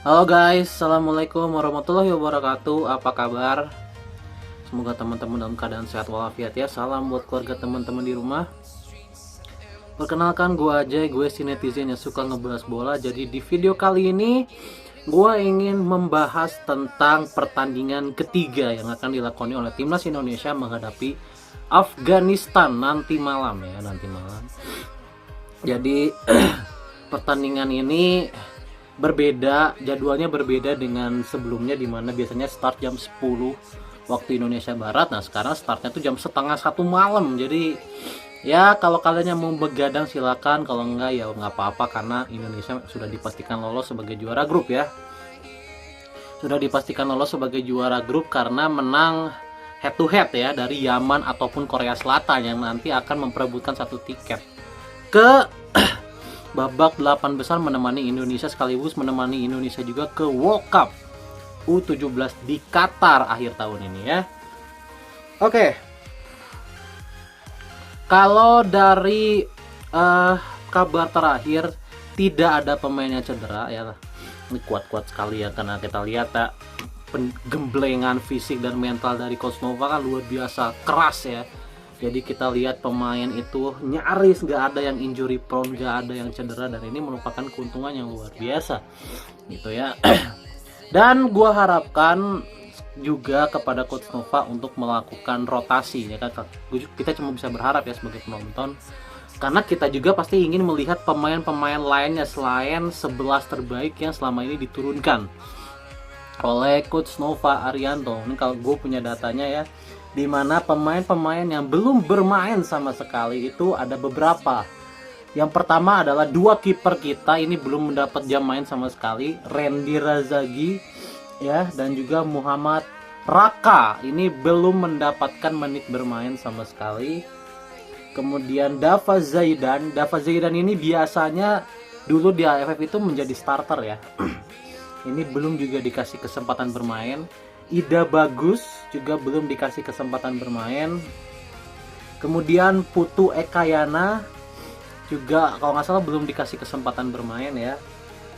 Halo guys, assalamualaikum warahmatullahi wabarakatuh. Apa kabar? Semoga teman-teman dalam keadaan sehat walafiat ya. Salam buat keluarga teman-teman di rumah. Perkenalkan gue Ajay, gue si netizen yang suka ngebahas bola. Jadi di video kali ini gue ingin membahas tentang pertandingan ketiga yang akan dilakoni oleh timnas Indonesia menghadapi Afghanistan nanti malam ya, nanti malam. Jadi pertandingan ini berbeda, jadwalnya berbeda dengan sebelumnya, dimana biasanya start jam 10 waktu Indonesia Barat. Nah sekarang startnya tuh jam setengah 1 malam. Jadi ya kalau kalian yang mau begadang silakan, kalau enggak ya nggak apa-apa, karena Indonesia sudah dipastikan lolos sebagai juara grup ya. Sudah dipastikan lolos sebagai juara grup karena menang head to head ya dari Yaman ataupun Korea Selatan yang nanti akan memperebutkan satu tiket ke babak 8 besar, menemani Indonesia sekaligus menemani Indonesia juga ke World Cup U17 di Qatar akhir tahun ini ya. Oke. Kalau dari kabar terakhir tidak ada pemain yang cedera ya. Ini kuat-kuat sekali ya, karena kita lihat ya penggemblengan fisik dan mental dari Coach Nova kan luar biasa keras ya. Jadi kita lihat pemain itu nyaris nggak ada yang injury prone, nggak ada yang cedera, dan ini merupakan keuntungan yang luar biasa gitu ya. Dan gua harapkan juga kepada Coach Nova untuk melakukan rotasi ya kan. Kita cuma bisa berharap ya sebagai penonton, karena kita juga pasti ingin melihat pemain-pemain lainnya selain 11 terbaik yang selama ini diturunkan oleh Coach Nova Arianto. Ini kalau gue punya datanya ya, dimana pemain-pemain yang belum bermain sama sekali itu ada beberapa. Yang pertama adalah dua kiper kita ini belum mendapat jam main sama sekali, Randy Razagi ya, dan juga Muhammad Raka ini belum mendapatkan menit bermain sama sekali. Kemudian Dava Zaidan ini biasanya dulu di AFF itu menjadi starter ya. Ini belum juga dikasih kesempatan bermain. Ida Bagus juga belum dikasih kesempatan bermain. Kemudian Putu Ekayana juga kalau nggak salah belum dikasih kesempatan bermain ya.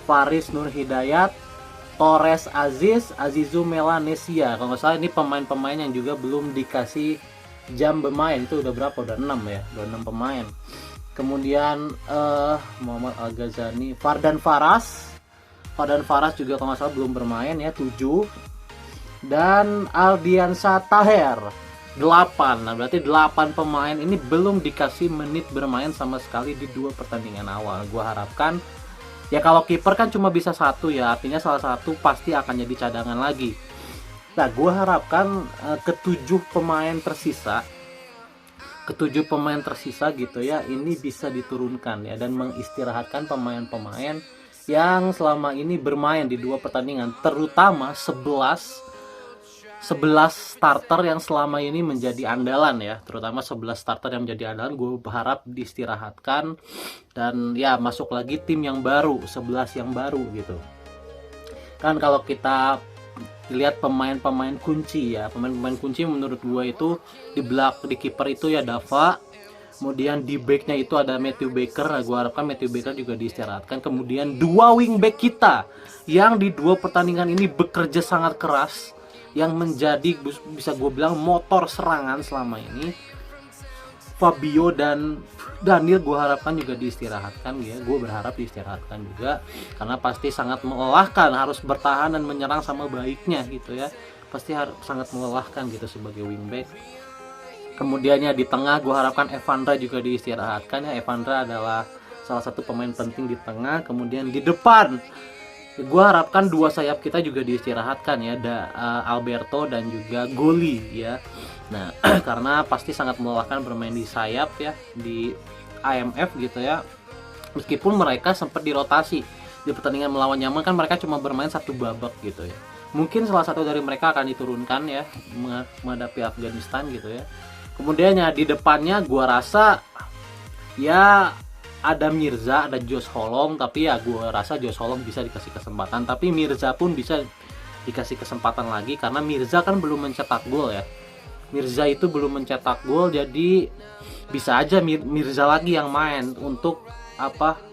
Faris Nur Hidayat, Torres Aziz, Azizu Melanesia, kalau nggak salah ini pemain-pemain yang juga belum dikasih jam bermain. Itu udah berapa? Udah 6 ya, udah 6 pemain. Kemudian Muhammad Al-Ghazani, Fardan Faras juga kalau nggak salah belum bermain ya, 7. Dan Aldiansa Taher 8. Nah berarti 8 pemain ini belum dikasih menit bermain sama sekali di 2 pertandingan awal. Gua harapkan ya, kalau kiper kan cuma bisa 1 ya, artinya salah satu pasti akan jadi cadangan lagi. Nah gua harapkan ketujuh pemain tersisa gitu ya, ini bisa diturunkan ya, dan mengistirahatkan pemain-pemain yang selama ini bermain di 2 pertandingan, terutama 11 starter yang selama ini menjadi andalan ya, terutama 11 starter yang menjadi andalan. Gue berharap diistirahatkan dan ya masuk lagi tim yang baru, 11 yang baru gitu kan. Kalau kita lihat pemain-pemain kunci ya, pemain-pemain kunci menurut gue itu di kiper itu ya Dava, kemudian di backnya itu ada Matthew Baker. Nah, gue harapkan Matthew Baker juga diistirahatkan. Kemudian 2 wingback kita yang di 2 pertandingan ini bekerja sangat keras, yang menjadi bisa gue bilang motor serangan selama ini, Fabio dan Daniel, gue harapkan juga diistirahatkan ya. Gue berharap diistirahatkan juga karena pasti sangat melelahkan, harus bertahan dan menyerang sama baiknya gitu ya, pasti sangat melelahkan gitu sebagai wingback. Kemudiannya di tengah gue harapkan Evandra juga diistirahatkan ya. Evandra adalah salah satu pemain penting di tengah. Kemudian di depan gue harapkan 2 sayap kita juga diistirahatkan ya, Alberto dan juga Goli ya. Nah karena pasti sangat melelahkan bermain di sayap ya di AMF gitu ya. Meskipun mereka sempat dirotasi di pertandingan melawan Yaman kan, mereka cuma bermain 1 babak gitu ya. Mungkin salah satu dari mereka akan diturunkan ya menghadapi Afghanistan gitu ya. Kemudian ya di depannya gua rasa ya ada Mirza, ada Josh Holong, tapi ya gua rasa Josh Holong bisa dikasih kesempatan, tapi Mirza pun bisa dikasih kesempatan lagi karena Mirza kan belum mencetak gol ya. Mirza itu belum mencetak gol, jadi bisa aja Mirza lagi yang main untuk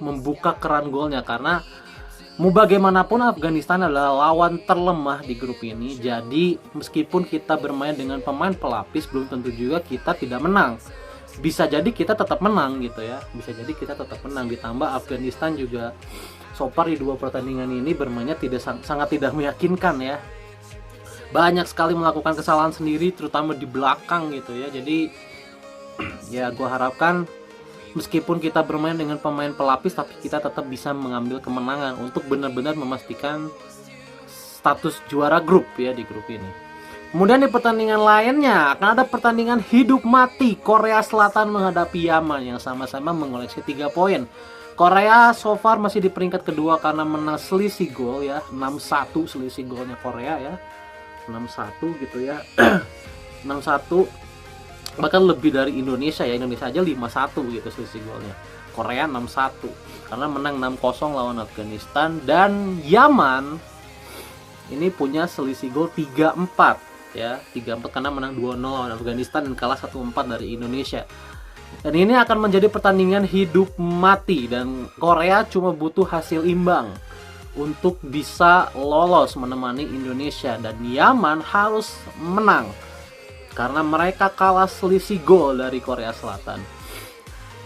membuka keran golnya, karena Mau bagaimanapun Afghanistan adalah lawan terlemah di grup ini. Jadi meskipun kita bermain dengan pemain pelapis, belum tentu juga kita tidak menang. Bisa jadi kita tetap menang gitu ya. Bisa jadi kita tetap menang. Ditambah Afghanistan juga so far di 2 pertandingan ini bermainnya sangat tidak meyakinkan ya. Banyak sekali melakukan kesalahan sendiri, terutama di belakang gitu ya. Jadi ya gue harapkan meskipun kita bermain dengan pemain pelapis, tapi kita tetap bisa mengambil kemenangan untuk benar-benar memastikan status juara grup ya di grup ini. Kemudian di pertandingan lainnya akan ada pertandingan hidup mati Korea Selatan menghadapi Yaman yang sama-sama mengoleksi 3 poin. Korea so far masih di peringkat kedua karena menang selisih gol ya, 6-1 selisih golnya Korea ya. 6-1 gitu ya. 6-1, bahkan lebih dari Indonesia ya. Indonesia aja 5-1 gitu selisih golnya. Korea 6-1 karena menang 6-0 lawan Afghanistan. Dan Yaman ini punya selisih gol 3-4 ya, 3-4 karena menang 2-0 lawan Afghanistan dan kalah 1-4 dari Indonesia. Dan ini akan menjadi pertandingan hidup mati dan Korea cuma butuh hasil imbang untuk bisa lolos menemani Indonesia, dan Yaman harus menang karena mereka kalah selisih gol dari Korea Selatan.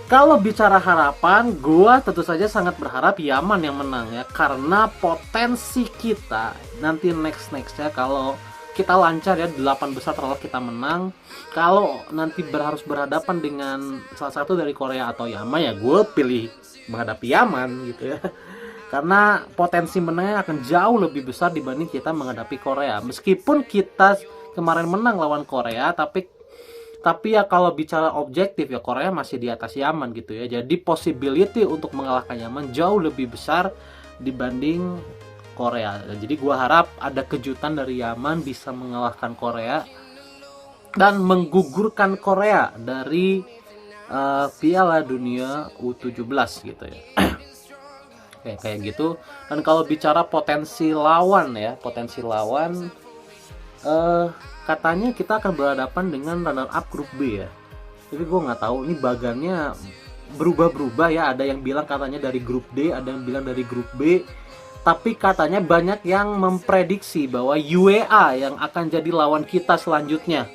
Kalau bicara harapan, gua tentu saja sangat berharap Yaman yang menang ya, karena potensi kita nanti nextnya kalau kita lancar ya 8 besar terlalu kita menang, kalau nanti harus berhadapan dengan salah satu dari Korea atau Yaman ya gue pilih menghadapi Yaman gitu ya, karena potensi menangnya akan jauh lebih besar dibanding kita menghadapi Korea. Meskipun kita kemarin menang lawan Korea, tapi ya kalau bicara objektif ya Korea masih di atas Yaman gitu ya. Jadi possibility untuk mengalahkan Yaman jauh lebih besar dibanding Korea. Jadi gua harap ada kejutan dari Yaman bisa mengalahkan Korea dan menggugurkan Korea dari Piala Dunia U17 gitu ya. kayak gitu. Dan kalau bicara potensi lawan ya, katanya kita akan berhadapan dengan runner up grup B ya. Tapi gue nggak tahu ini bagannya berubah-berubah ya. Ada yang bilang katanya dari grup D, ada yang bilang dari grup B. Tapi katanya banyak yang memprediksi bahwa UEA yang akan jadi lawan kita selanjutnya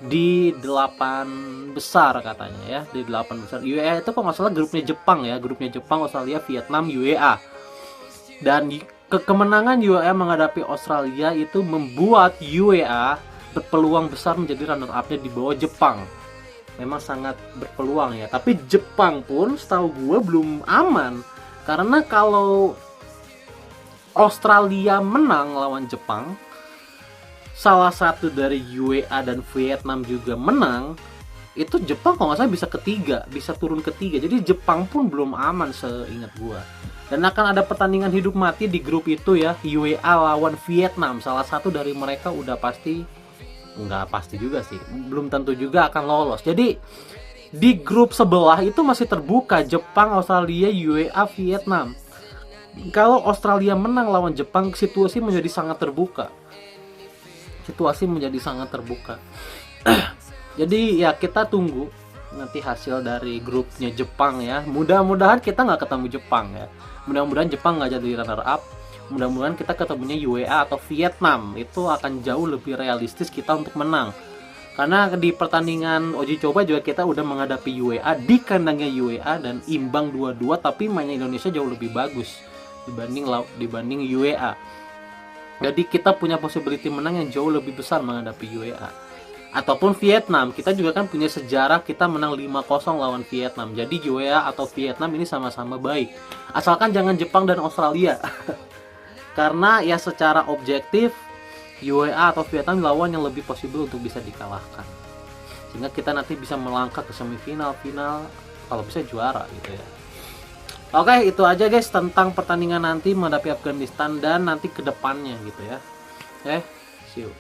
di 8 besar katanya ya, di 8 besar. UEA itu kok nggak salah grupnya Jepang ya, grupnya Jepang, Australia, Vietnam, UEA. Dan kemenangan UEA menghadapi Australia itu membuat UEA berpeluang besar menjadi runner up-nya di bawah Jepang. Memang sangat berpeluang ya, tapi Jepang pun setahu gue belum aman, karena kalau Australia menang lawan Jepang, salah satu dari UEA dan Vietnam juga menang, itu Jepang kalau nggak salah bisa ketiga, bisa turun ketiga. Jadi Jepang pun belum aman seingat gua. Dan akan ada pertandingan hidup mati di grup itu ya, UEA lawan Vietnam. Salah satu dari mereka udah pasti, nggak pasti juga sih, belum tentu juga akan lolos. Jadi di grup sebelah itu masih terbuka, Jepang, Australia, UEA, Vietnam. Kalau Australia menang lawan Jepang, situasi menjadi sangat terbuka. Jadi ya kita tunggu nanti hasil dari grupnya Jepang ya. Mudah-mudahan kita nggak ketemu Jepang ya. Mudah-mudahan Jepang nggak jadi runner up. Mudah-mudahan kita ketemunya UEA atau Vietnam. Itu akan jauh lebih realistis kita untuk menang. Karena di pertandingan uji coba juga kita udah menghadapi UEA di kandangnya UEA dan imbang 2-2, tapi mainnya Indonesia jauh lebih bagus dibanding UEA. Jadi kita punya possibility menang yang jauh lebih besar menghadapi UEA ataupun Vietnam. Kita juga kan punya sejarah kita menang 5-0 lawan Vietnam. Jadi UEA atau Vietnam ini sama-sama baik, asalkan jangan Jepang dan Australia. Karena ya secara objektif UEA atau Vietnam lawan yang lebih possible untuk bisa dikalahkan, sehingga kita nanti bisa melangkah ke semifinal, final, kalau bisa juara gitu ya. Oke, itu aja guys tentang pertandingan nanti menghadapi Afghanistan dan nanti ke depannya gitu ya. See you.